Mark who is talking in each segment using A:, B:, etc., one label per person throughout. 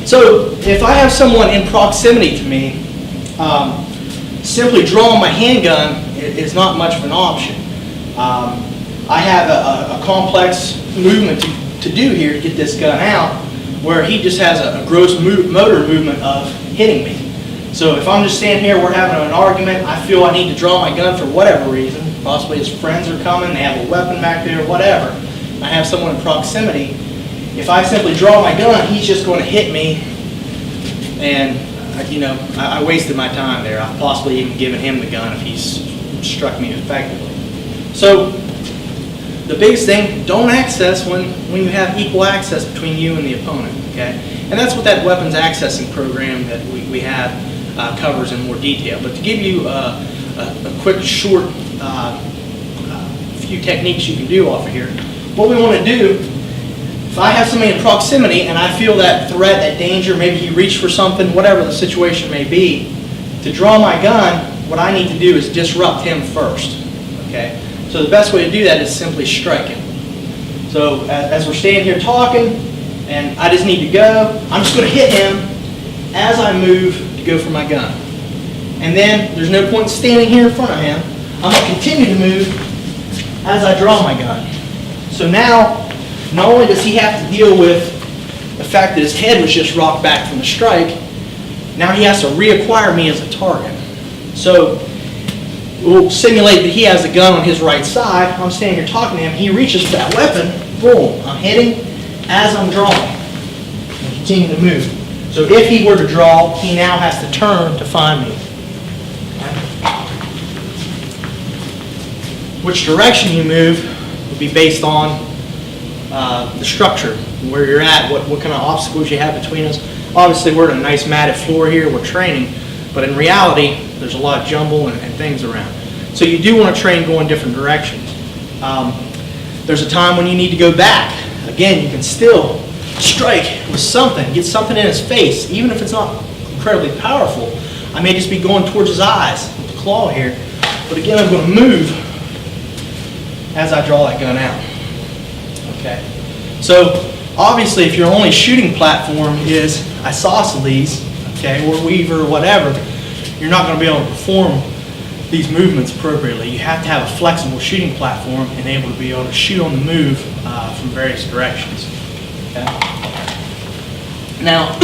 A: So if I have someone in proximity to me, simply drawing my handgun is not much of an option. I have a complex movement to do here to get this gun out, where he just has a gross motor movement of hitting me. So if I'm just standing here, we're having an argument, I feel I need to draw my gun for whatever reason, possibly his friends are coming, they have a weapon back there, whatever, I have someone in proximity, if I simply draw my gun, he's just going to hit me, and I wasted my time there. I've possibly even given him the gun if he's struck me effectively. So the biggest thing, don't access when you have equal access between you and the opponent, okay? And that's what that weapons accessing program that we have covers in more detail. But to give you a quick, short few techniques you can do off of here, what we want to do, if I have somebody in proximity and I feel that threat, that danger, maybe he reached for something, whatever the situation may be, to draw my gun, what I need to do is disrupt him first, okay? So the best way to do that is simply strike him. So as we're standing here talking, and I just need to go, I'm just going to hit him as I move to go for my gun. And then there's no point in standing here in front of him. I'm going to continue to move as I draw my gun. So now, not only does he have to deal with the fact that his head was just rocked back from the strike, now he has to reacquire me as a target. So we'll simulate that he has a gun on his right side. I'm standing here talking to him. He reaches for that weapon. Boom. I'm hitting as I'm drawing. And continue to move. So if he were to draw, he now has to turn to find me. Which direction you move will be based on the structure, where you're at, what kind of obstacles you have between us. Obviously, we're on a nice matted floor here. We're training. But in reality, there's a lot of jumble and things around. So you do want to train going different directions. There's a time when you need to go back. Again, you can still strike with something, get something in his face, even if it's not incredibly powerful. I may just be going towards his eyes with the claw here. But again, I'm going to move as I draw that gun out. Okay. So obviously, if your only shooting platform is isosceles, okay, or weaver or whatever, you're not going to be able to perform these movements appropriately. You have to have a flexible shooting platform and able to be able to shoot on the move from various directions. Okay? Now,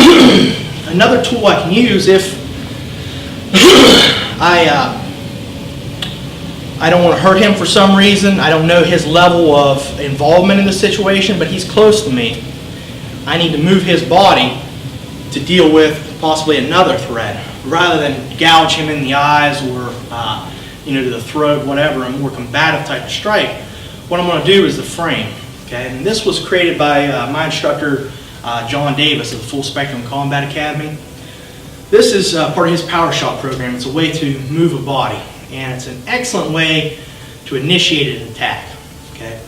A: another tool I can use if I don't want to hurt him for some reason, I don't know his level of involvement in the situation, but he's close to me, I need to move his body to deal with possibly another threat, rather than gouge him in the eyes or to the throat, whatever, a more combative type of strike. What I'm going to do is the frame. Okay, and this was created by my instructor, John Davis of the Full Spectrum Combat Academy. This is part of his Power Shot program. It's a way to move a body, and it's an excellent way to initiate an attack. Okay.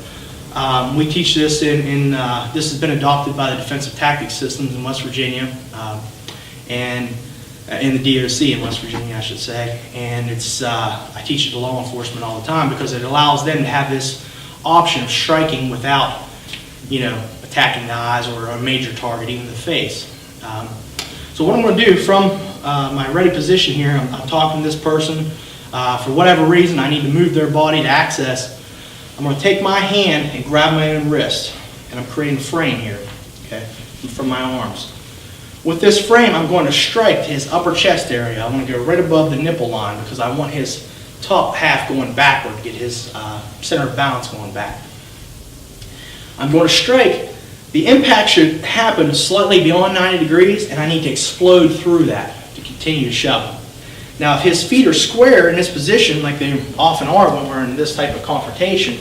A: We teach this in this has been adopted by the Defensive Tactics Systems in West Virginia, and in the DOC in West Virginia, I should say. And it's I teach it to law enforcement all the time because it allows them to have this option of striking without, attacking the eyes or a major target, even the face. So what I'm going to do from my ready position here, I'm talking to this person. For whatever reason, I need to move their body to access. I'm going to take my hand and grab my own wrist, and I'm creating a frame here, okay, from my arms. With this frame, I'm going to strike to his upper chest area. I'm going to go right above the nipple line because I want his top half going backward to get his center of balance going back. I'm going to strike. The impact should happen slightly beyond 90 degrees, and I need to explode through that to continue to shove him. Now, if his feet are square in this position, like they often are when we're in this type of confrontation,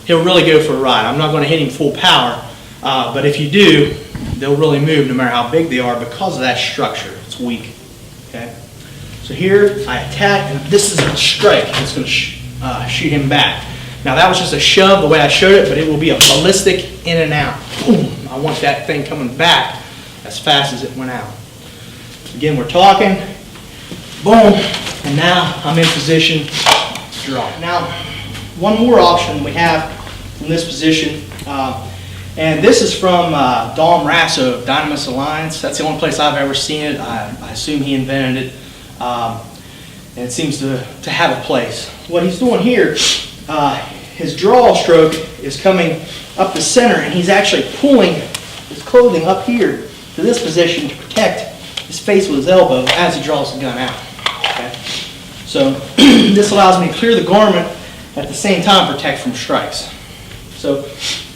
A: he'll really go for a ride. I'm not going to hit him full power, but if you do, they'll really move no matter how big they are because of that structure. It's weak. Okay. So here I attack, and this is a strike. It's going to shoot him back. Now that was just a shove the way I showed it, but it will be a ballistic in and out. Boom. I want that thing coming back as fast as it went out. Again, we're talking. Boom. And now I'm in position to draw. Now, one more option we have from this position And this is from Dom Rasso of Dynamis Alliance. That's the only place I've ever seen it. I assume he invented it. And it seems to have a place. What he's doing here, his draw stroke is coming up the center, and he's actually pulling his clothing up here to this position to protect his face with his elbow as he draws the gun out. Okay? So this allows me to clear the garment at the same time protect from strikes. So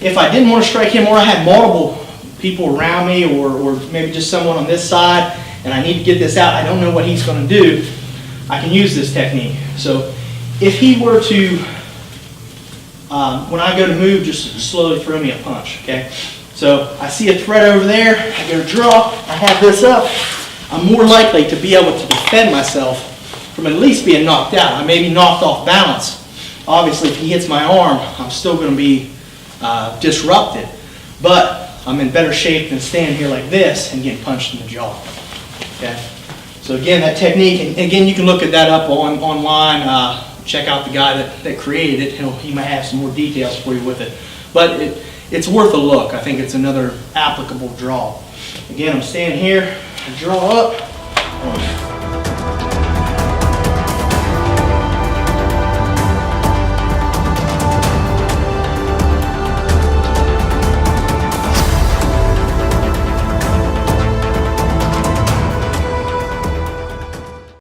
A: if I didn't want to strike him, or I had multiple people around me, or maybe just someone on this side, and I need to get this out, I don't know what he's going to do, I can use this technique. So if he were to, when I go to move, just slowly throw me a punch, okay? So I see a threat over there, I go to draw, I have this up, I'm more likely to be able to defend myself from at least being knocked out. I may be knocked off balance. Obviously, if he hits my arm, I'm still going to be disrupted. But I'm in better shape than standing here like this and getting punched in the jaw. Okay? So again, that technique, and again, you can look at that up online. Check out the guy that created it. He might have some more details for you with it. But it's worth a look. I think it's another applicable draw. Again, I'm standing here, I draw up.